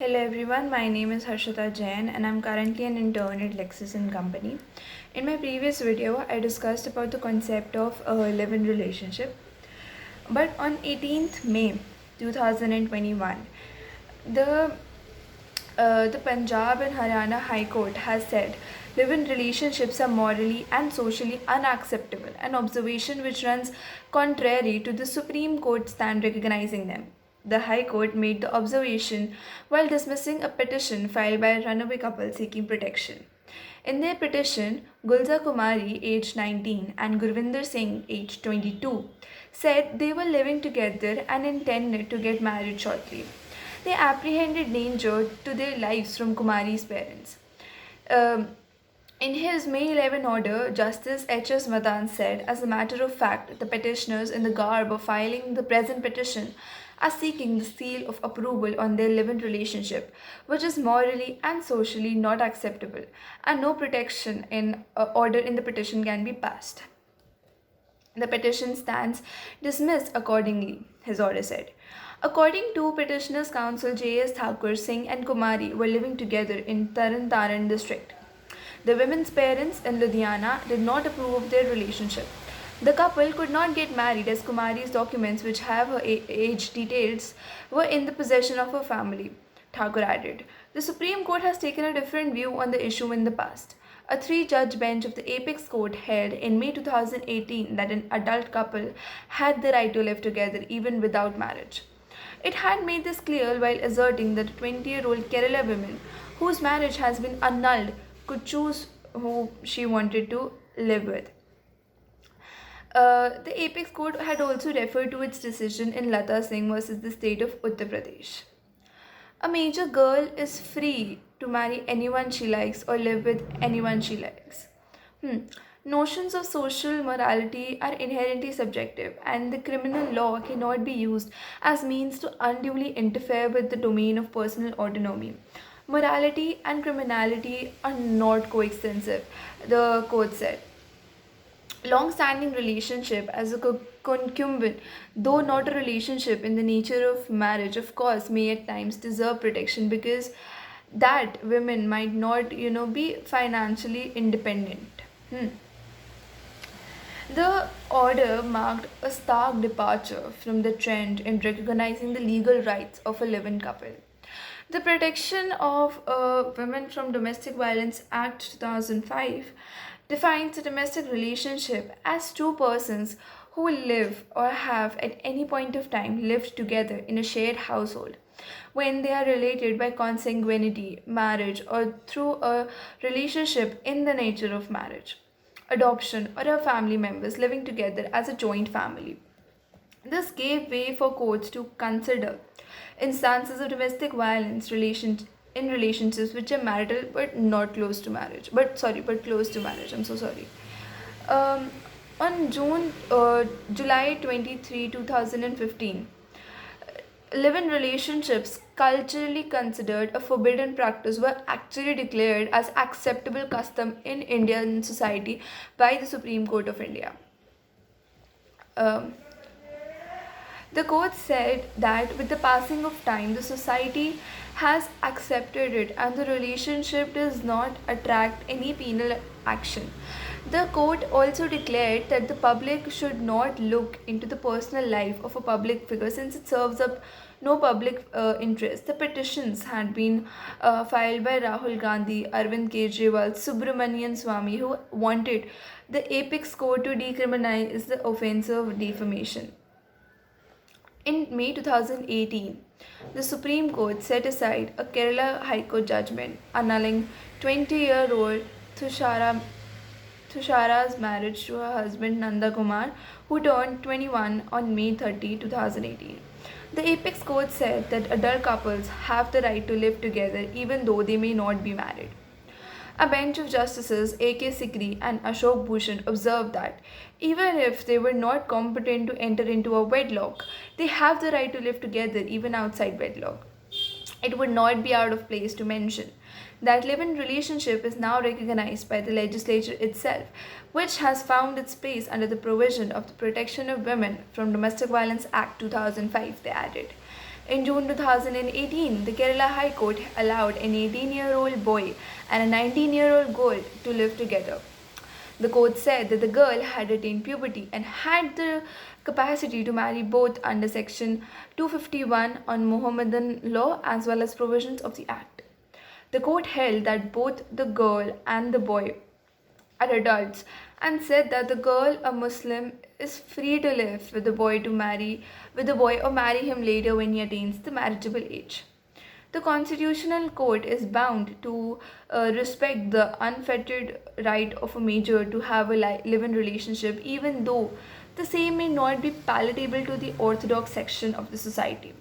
Hello everyone, my name is Harshita Jain and I'm currently an intern at Lexis & Company. In my previous video, I discussed about the concept of a live-in relationship. But on 18th May 2021, the the Punjab and Haryana High Court has said live-in relationships are morally and socially unacceptable, an observation which runs contrary to the Supreme Court stand recognizing them. The High Court made the observation while dismissing a petition filed by a runaway couple seeking protection. In their petition, Gulza Kumari, aged 19, and Gurvinder Singh, aged 22, said they were living together and intended to get married shortly. They apprehended danger to their lives from Kumari's parents. Um, in his May 11 order, Justice H.S. Madan said, as a matter of fact, the petitioners in the garb of filing the present petition are seeking the seal of approval on their live-in relationship, which is morally and socially not acceptable, and no protection in order in the petition can be passed. The petition stands dismissed accordingly, his order said. According to petitioners' counsel J.S. Thakur, Singh and Kumari were living together in Taran Taran district. The women's parents in Ludhiana did not approve of their relationship. The couple could not get married as Kumari's documents, which have her age details, were in the possession of her family. Thakur added. The Supreme Court has taken a different view on the issue in the past. A three-judge bench of the Apex Court held in May 2018 that an adult couple had the right to live together even without marriage. It had made this clear while asserting that a 20-year-old Kerala woman whose marriage has been annulled could choose who she wanted to live with. The Apex Court had also referred to its decision in Lata Singh versus the state of Uttar Pradesh. A major girl is free to marry anyone she likes or live with anyone she likes. Notions of social morality are inherently subjective, and the criminal law cannot be used as means to unduly interfere with the domain of personal autonomy. Morality and criminality are not coextensive, the court said. Long-standing relationship as a concubine, though not a relationship in the nature of marriage, of course, may at times deserve protection because that women might not, be financially independent. The order marked a stark departure from the trend in recognizing the legal rights of a live-in couple. The Protection of Women from Domestic Violence Act 2005 defines a domestic relationship as two persons who live or have at any point of time lived together in a shared household when they are related by consanguinity, marriage, or through a relationship in the nature of marriage, adoption, or a family members living together as a joint family. This gave way for courts to consider instances of domestic violence in relationships which are marital but not close to marriage. But close to marriage. I'm so sorry. Um, on July 23, 2015, live-in relationships culturally considered a forbidden practice were actually declared as acceptable custom in Indian society by the Supreme Court of India. Um, The court said that with the passing of time, the society has accepted it and the relationship does not attract any penal action. The court also declared that the public should not look into the personal life of a public figure since it serves up no public interest. The petitions had been filed by Rahul Gandhi, Arvind Kejriwal, Subramanian Swamy, who wanted the apex court to decriminalize the offense of defamation. In May 2018, the Supreme Court set aside a Kerala High Court judgment annulling 20-year-old Tushara's marriage to her husband Nanda Kumar, who turned 21 on May 30, 2018. The Apex Court said that adult couples have the right to live together even though they may not be married. A bench of justices A.K. Sikri and Ashok Bhushan observed that even if they were not competent to enter into a wedlock, they have the right to live together even outside wedlock. It would not be out of place to mention that live-in relationship is now recognized by the legislature itself, which has found its place under the provision of the Protection of Women from Domestic Violence Act 2005, they added. In June 2018, the Kerala High Court allowed an 18-year-old boy and a 19-year-old girl to live together. The court said that the girl had attained puberty and had the capacity to marry both under Section 251 on Mohammedan law as well as provisions of the Act. The court held that both the girl and the boy are adults and said that the girl, a Muslim, is free to live with the boy or marry him later when he attains the marriageable age. The Constitutional Court is bound to respect the unfettered right of a major to have a live-in relationship, even though the same may not be palatable to the orthodox section of the society.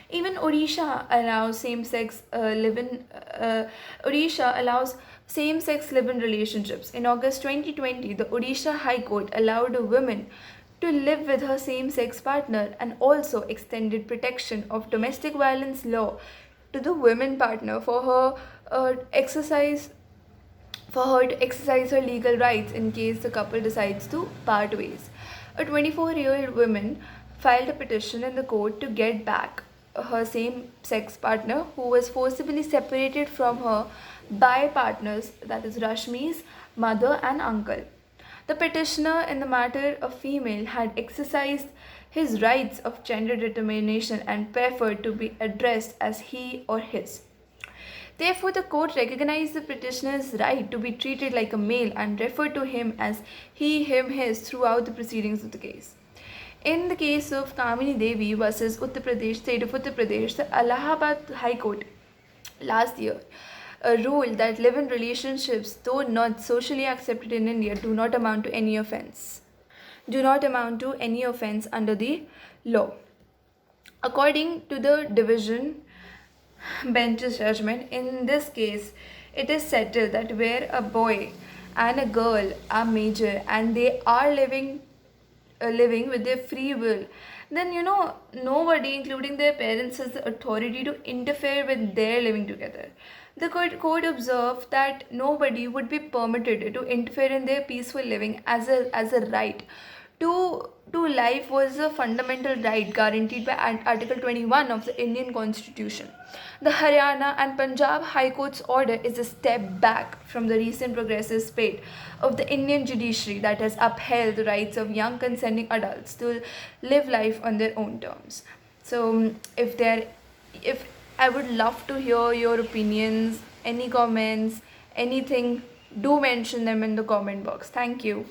Even Odisha allows same-sex live-in. Odisha allows same-sex live-in relationships. In August 2020, the Odisha High Court allowed a woman to live with her same-sex partner and also extended protection of domestic violence law to the women partner exercise for her to exercise her legal rights in case the couple decides to part ways. A 24-year-old woman filed a petition in the court to get back her same-sex partner who was forcibly separated from her by partners, that is Rashmi's mother and uncle. The petitioner in the matter, a female, had exercised his rights of gender determination and preferred to be addressed as he or his. Therefore, the court recognized the petitioner's right to be treated like a male and referred to him as he, him, his throughout the proceedings of the case. In the case of Kamini Devi versus Uttar Pradesh, state of Uttar Pradesh, the Allahabad High Court last year ruled that live-in relationships, though not socially accepted in India, do not amount to any offense. Do not amount to any offense under the law. According to the division bench's judgment, in this case, it is settled that where a boy and a girl are major and they are living with their free will, then nobody, including their parents, has the authority to interfere with their living together. The court observed that nobody would be permitted to interfere in their peaceful living as a right to life was a fundamental right guaranteed by Article 21 of the Indian Constitution. The Haryana and Punjab High Court's order is a step back from the recent progressive spate of the Indian judiciary that has upheld the rights of young consenting adults to live life on their own terms. So, if I would love to hear your opinions, any comments, anything, do mention them in the comment box. Thank you.